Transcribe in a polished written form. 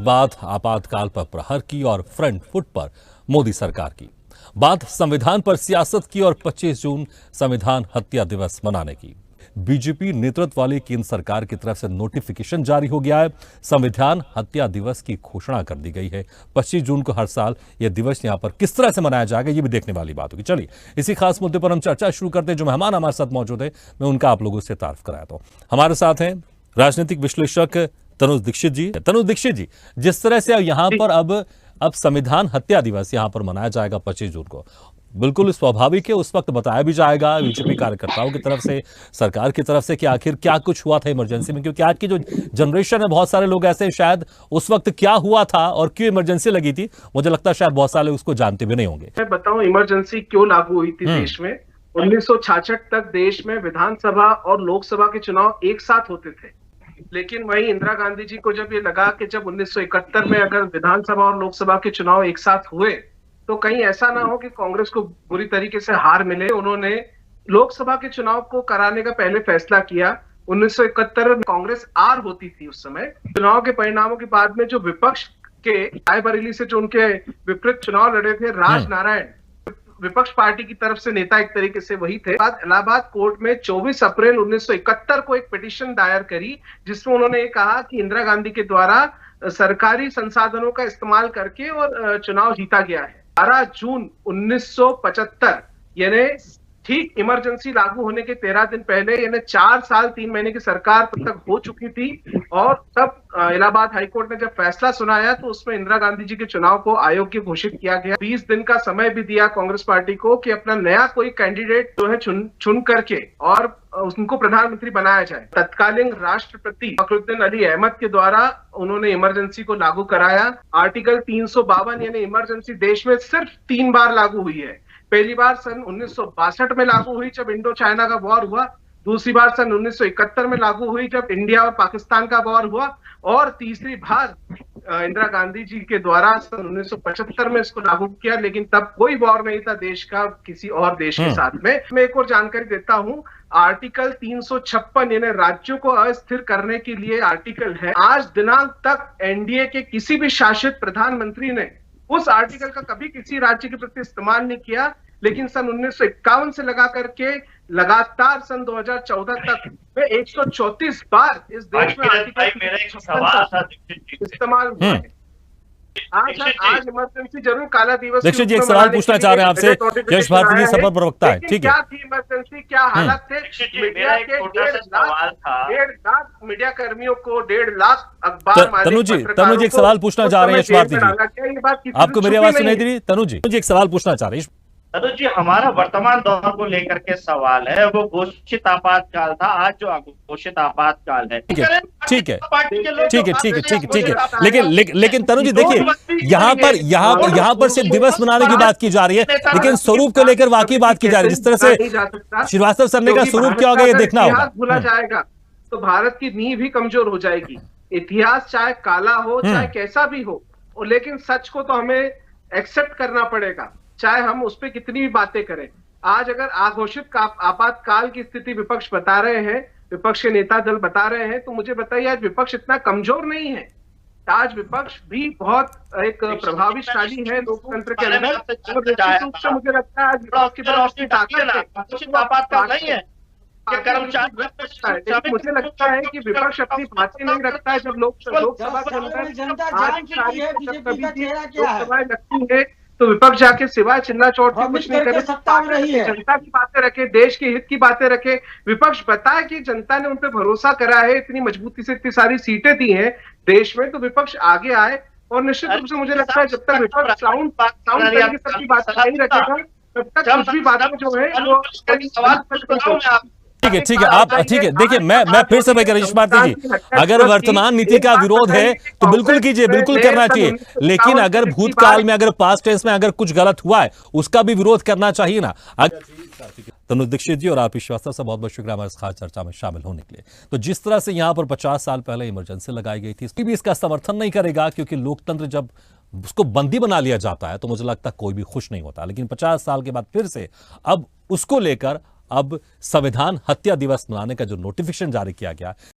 बात आपातकाल पर प्रहार की और फ्रंट फुट पर मोदी सरकार की। बात संविधान पर सियासत की और 25 जून संविधान हत्या दिवस मनाने की। बीजेपी नेतृत्व वाली केंद्र सरकार की तरफ से नोटिफिकेशन जारी हो गया है। संविधान हत्या दिवस की घोषणा कर दी गई है। 25 जून को हर साल यह दिवस यहां पर किस तरह से मनाया जाएगा, यह भी देखने वाली बात होगी। चलिए इसी खास मुद्दे पर हम चर्चा शुरू करते हैं। जो मेहमान हमारे साथ मौजूद है, मैं उनका आप लोगों से तारीफ कराता हूं। हमारे साथ हैं राजनीतिक विश्लेषक तनुज दीक्षित जी। तनुज दीक्षित जी, जिस तरह से यहां पर अब संविधान हत्या दिवस यहां पर मनाया जाएगा 25 जून को, बिल्कुल स्वाभाविक है। उस वक्त बताया भी जाएगा बीजेपी कार्यकर्ताओं की तरफ से, सरकार की तरफ से कि आखिर क्या कुछ हुआ था इमरजेंसी में, क्योंकि आज की जो जनरेशन है, बहुत सारे लोग ऐसे शायद उस वक्त क्या हुआ था और क्यों इमरजेंसी लगी थी, मुझे लगता है शायद बहुत सारे उसको जानते भी नहीं होंगे। मैं बताऊं इमरजेंसी क्यों लागू हुई थी देश में। 1966 तक देश में विधानसभा और लोकसभा के चुनाव एक साथ होते थे, लेकिन वहीं इंदिरा गांधी जी को जब ये लगा कि जब 1971 में अगर विधानसभा और लोकसभा के चुनाव एक साथ हुए तो कहीं ऐसा ना हो कि कांग्रेस को बुरी तरीके से हार मिले, उन्होंने लोकसभा के चुनाव को कराने का पहले फैसला किया। 1971 में कांग्रेस आर होती थी उस समय। चुनाव के परिणामों के बाद में जो विपक्ष के रायबरेली से जो उनके विपरीत चुनाव लड़े थे, राज नारायण विपक्ष पार्टी की तरफ से नेता एक तरीके से वही थे। इलाहाबाद कोर्ट में 24 अप्रैल 1971 को एक पिटीशन दायर करी, जिसमें उन्होंने कहा कि इंदिरा गांधी के द्वारा सरकारी संसाधनों का इस्तेमाल करके और चुनाव जीता गया है। 12 जून 1975 यानी ठीक इमरजेंसी लागू होने के 13 दिन पहले, यानी 4 साल 3 महीने की सरकार तब तक हो चुकी थी। और तब इलाहाबाद हाईकोर्ट ने जब फैसला सुनाया तो उसमें इंदिरा गांधी जी के चुनाव को अयोग्य घोषित किया गया। 20 दिन का समय भी दिया कांग्रेस पार्टी को कि अपना नया कोई कैंडिडेट जो है चुन करके और उनको प्रधानमंत्री बनाया जाए। तत्कालीन राष्ट्रपति फखरुद्दीन अली अहमद के द्वारा उन्होंने इमरजेंसी को लागू कराया। आर्टिकल 352 यानी इमरजेंसी देश में सिर्फ 3 बार लागू हुई है। पहली बार सन 1962 में लागू हुई जब इंडो चाइना का वॉर हुआ, दूसरी बार सन 1971 में लागू हुई जब इंडिया और पाकिस्तान का वॉर हुआ, और तीसरी बार इंदिरा गांधी जी के द्वारा सन 1975 में इसको लागू किया। लेकिन तब कोई वॉर नहीं था देश का किसी और देश के साथ में। मैं एक और जानकारी देता हूं, आर्टिकल 356 यानी राज्यों को अस्थिर करने के लिए आर्टिकल है। आज दिनांक तक एनडीए के किसी भी शासित प्रधानमंत्री ने उस आर्टिकल का कभी किसी राज्य के प्रति इस्तेमाल नहीं किया। लेकिन सन 1951 से लगा करके लगातार सन 2014 तक में 134 बार इस देश में आर्टिकल इस्तेमाल हुआ है। आज इमरजेंसी जरूर काला दिवस। दीक्षित जी, एक सवाल पूछना चाह रहे हैं आपसे। यश भारती जी सफल प्रवक्ता है, ठीक है। क्या थी इमरजेंसी, क्या हालत थे? मीडिया के 1.5 लाख मीडिया कर्मियों को 1.5 लाख अखबार। तनु जी एक सवाल पूछना चाह रहे हैं यश भारती जी, आपको मेरी आवाज सुनाई दे रही? तनु जी एक सवाल पूछना चाह रहे हैं। तनु जी, हमारा वर्तमान दौर को लेकर के सवाल है, वो घोषित आपातकाल था, आज जो अघोषित आपातकाल है। ठीक है। लेकिन तनु जी देखिए, यहाँ पर सिर्फ दिवस मनाने की बात की जा रही है, लेकिन स्वरूप को लेकर वाकई बात की जा रही है। जिस तरह से श्रीवास्तव सर ने का स्वरूप क्या होगा ये देखना होगा। भूला जाएगा तो भारत की नींव भी कमजोर हो जाएगी। इतिहास चाहे काला हो चाहे कैसा भी हो, लेकिन सच को तो हमें एक्सेप्ट करना पड़ेगा, चाहे हम उस पर कितनी भी बातें करें। आज अगर आघोषित आपातकाल की स्थिति विपक्ष बता रहे हैं, विपक्ष के नेता दल बता रहे हैं, तो मुझे बताइए आज विपक्ष इतना कमजोर नहीं है। आज विपक्ष भी बहुत एक प्रभावशाली है लोकतंत्र के अंदर। मुझे लगता है आज विपक्ष के पास ताकत नहीं है। मुझे लगता है कि विपक्ष अपनी बातें नहीं रखता है। जब लोकसभा के अंदर लोकसभा लगती है तो विपक्ष जाके सिवाय चिल्ला चोट के कुछ नहीं करे, जनता की बातें रखे, देश के हित की बातें रखे। विपक्ष बताए कि जनता ने उन पर भरोसा करा है, इतनी मजबूती से इतनी सारी सीटें दी हैं देश में, तो विपक्ष आगे आए। और निश्चित रूप से मुझे लगता है जब तक विपक्ष साउंड की बात नहीं रखेगा तब तक कुछ भी बातें जो है वो ठीक है आप ठीक है। देखिए मैं फिर से यश भारती जी, अगर वर्तमान नीति का विरोध है तो बिल्कुल कीजिए, बिल्कुल करना चाहिए, लेकिन अगर भूतकाल में, अगर पास्ट टेंस में अगर कुछ गलत हुआ है उसका भी विरोध करना चाहिए ना। तनुज दीक्षित जी और आरपी श्रीवास्तव से बहुत बहुत शुक्रिया हमारे खास चर्चा में शामिल होने के लिए। तो जिस तरह से यहाँ पर 50 साल पहले इमरजेंसी लगाई गई थी, इसकी भी इसका समर्थन नहीं करेगा, क्योंकि लोकतंत्र जब उसको बंदी बना लिया जाता है तो मुझे लगता है कोई भी खुश नहीं होता। लेकिन 50 साल के बाद फिर से अब उसको लेकर अब संविधान हत्या दिवस मनाने का जो नोटिफिकेशन जारी किया गया